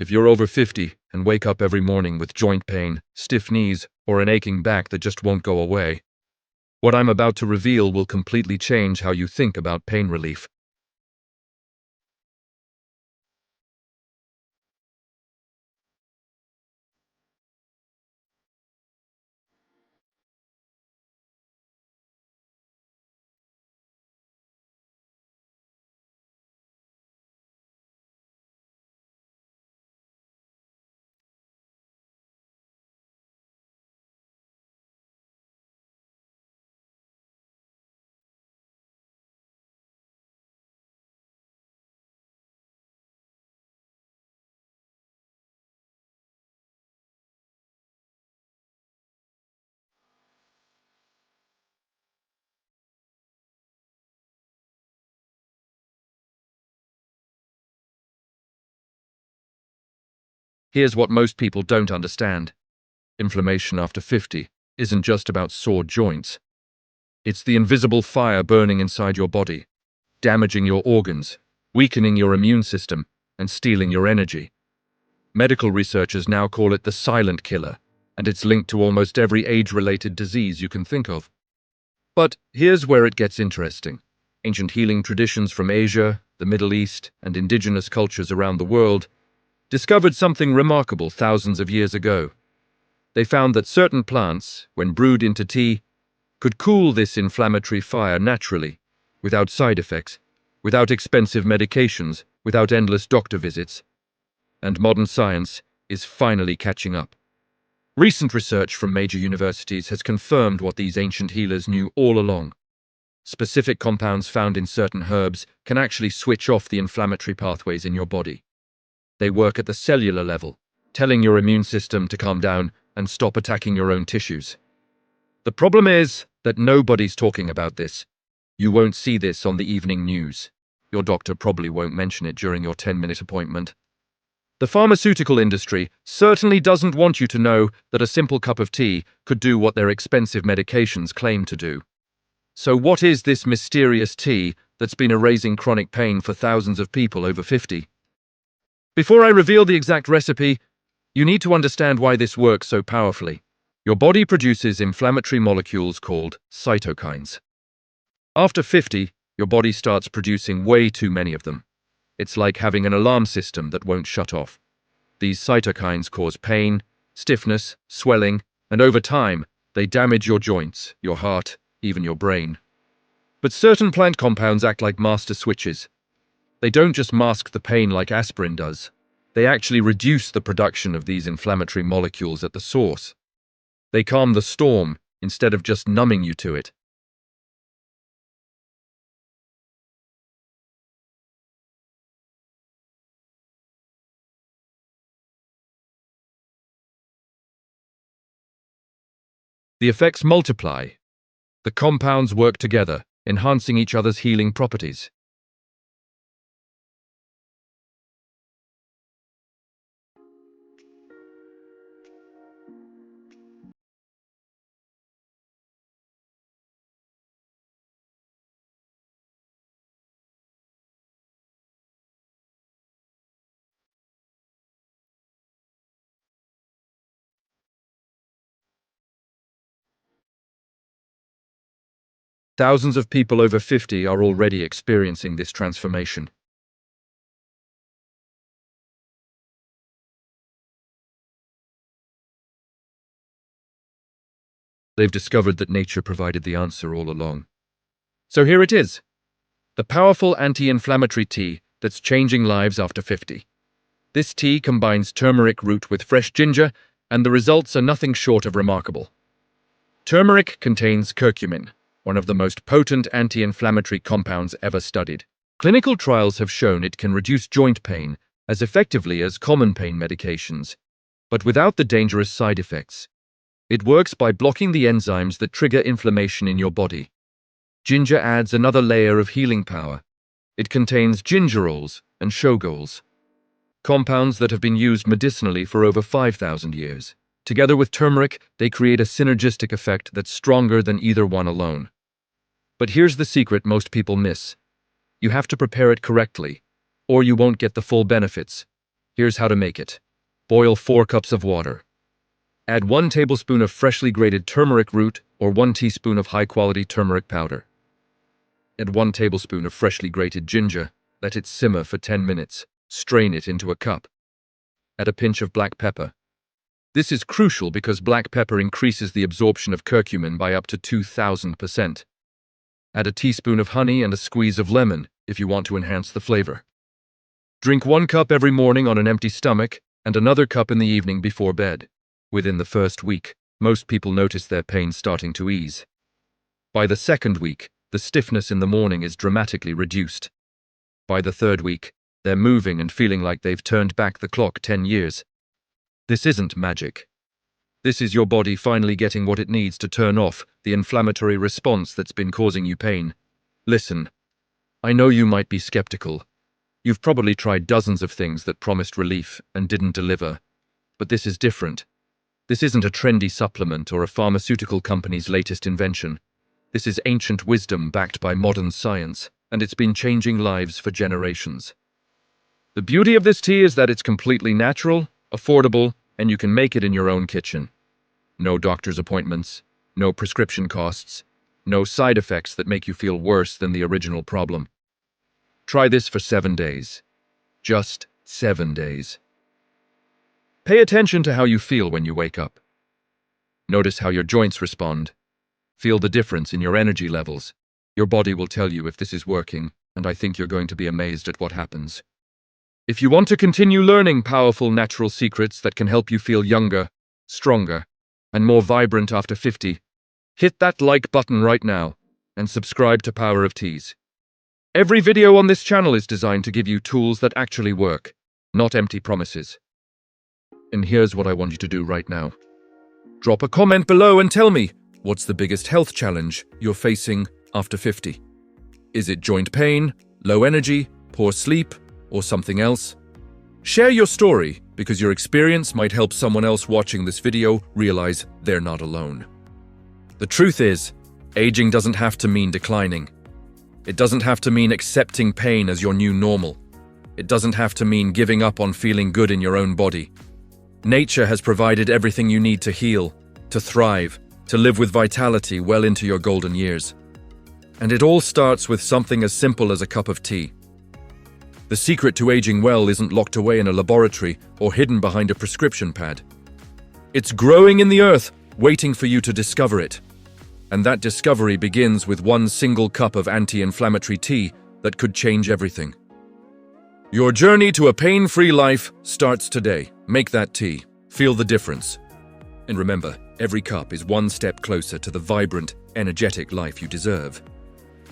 If you're over 50 and wake up every morning with joint pain, stiff knees, or an aching back that just won't go away, what I'm about to reveal will completely change how you think about pain relief. Here's what most people don't understand. Inflammation after 50 isn't just about sore joints. It's the invisible fire burning inside your body, damaging your organs, weakening your immune system, and stealing your energy. Medical researchers now call it the silent killer, and it's linked to almost every age-related disease you can think of. But here's where it gets interesting. Ancient healing traditions from Asia, the Middle East, and indigenous cultures around the world discovered something remarkable thousands of years ago. They found that certain plants, when brewed into tea, could cool this inflammatory fire naturally, without side effects, without expensive medications, without endless doctor visits. And modern science is finally catching up. Recent research from major universities has confirmed what these ancient healers knew all along. Specific compounds found in certain herbs can actually switch off the inflammatory pathways in your body. They work at the cellular level, telling your immune system to calm down and stop attacking your own tissues. The problem is that nobody's talking about this. You won't see this on the evening news. Your doctor probably won't mention it during your 10-minute appointment. The pharmaceutical industry certainly doesn't want you to know that a simple cup of tea could do what their expensive medications claim to do. So what is this mysterious tea that's been erasing chronic pain for thousands of people over 50? Before I reveal the exact recipe, you need to understand why this works so powerfully. Your body produces inflammatory molecules called cytokines. After 50, your body starts producing way too many of them. It's like having an alarm system that won't shut off. These cytokines cause pain, stiffness, swelling, and over time, they damage your joints, your heart, even your brain. But certain plant compounds act like master switches. They don't just mask the pain like aspirin does. They actually reduce the production of these inflammatory molecules at the source. They calm the storm instead of just numbing you to it. The effects multiply. The compounds work together, enhancing each other's healing properties. Thousands of people over 50 are already experiencing this transformation. They've discovered that nature provided the answer all along. So here it is, the powerful anti-inflammatory tea that's changing lives after 50. This tea combines turmeric root with fresh ginger, and the results are nothing short of remarkable. Turmeric contains curcumin, one of the most potent anti-inflammatory compounds ever studied. Clinical trials have shown it can reduce joint pain as effectively as common pain medications, but without the dangerous side effects. It works by blocking the enzymes that trigger inflammation in your body. Ginger adds another layer of healing power. It contains gingerols and shogols, compounds that have been used medicinally for over 5,000 years. Together with turmeric, they create a synergistic effect that's stronger than either one alone. But here's the secret most people miss. You have to prepare it correctly, or you won't get the full benefits. Here's how to make it. Boil 4 cups of water. Add 1 tablespoon of freshly grated turmeric root or 1 teaspoon of high-quality turmeric powder. Add 1 tablespoon of freshly grated ginger. Let it simmer for 10 minutes. Strain it into a cup. Add a pinch of black pepper. This is crucial because black pepper increases the absorption of curcumin by up to 2,000%. Add a teaspoon of honey and a squeeze of lemon if you want to enhance the flavor. Drink 1 cup every morning on an empty stomach and another cup in the evening before bed. Within the first week, most people notice their pain starting to ease. By the second week, the stiffness in the morning is dramatically reduced. By the third week, they're moving and feeling like they've turned back the clock 10 years. This isn't magic. This is your body finally getting what it needs to turn off the inflammatory response that's been causing you pain. Listen, I know you might be skeptical. You've probably tried dozens of things that promised relief and didn't deliver. But this is different. This isn't a trendy supplement or a pharmaceutical company's latest invention. This is ancient wisdom backed by modern science, and it's been changing lives for generations. The beauty of this tea is that it's completely natural, affordable, and you can make it in your own kitchen. No doctor's appointments, no prescription costs, no side effects that make you feel worse than the original problem. Try this for 7 days. Just 7 days. Pay attention to how you feel when you wake up. Notice how your joints respond. Feel the difference in your energy levels. Your body will tell you if this is working, and I think you're going to be amazed at what happens. If you want to continue learning powerful natural secrets that can help you feel younger, stronger, and more vibrant after 50, hit that like button right now and subscribe to Power of Teas. Every video on this channel is designed to give you tools that actually work, not empty promises. And here's what I want you to do right now. Drop a comment below and tell me, what's the biggest health challenge you're facing after 50? Is it joint pain, low energy, poor sleep, or something else? Share your story, because your experience might help someone else watching this video realize they're not alone. The truth is, aging doesn't have to mean declining. It doesn't have to mean accepting pain as your new normal. It doesn't have to mean giving up on feeling good in your own body. Nature has provided everything you need to heal, to thrive, to live with vitality well into your golden years. And it all starts with something as simple as a cup of tea. The secret to aging well isn't locked away in a laboratory or hidden behind a prescription pad. It's growing in the earth, waiting for you to discover it. And that discovery begins with 1 single cup of anti-inflammatory tea that could change everything. Your journey to a pain-free life starts today. Make that tea. Feel the difference. And remember, every cup is 1 step closer to the vibrant, energetic life you deserve.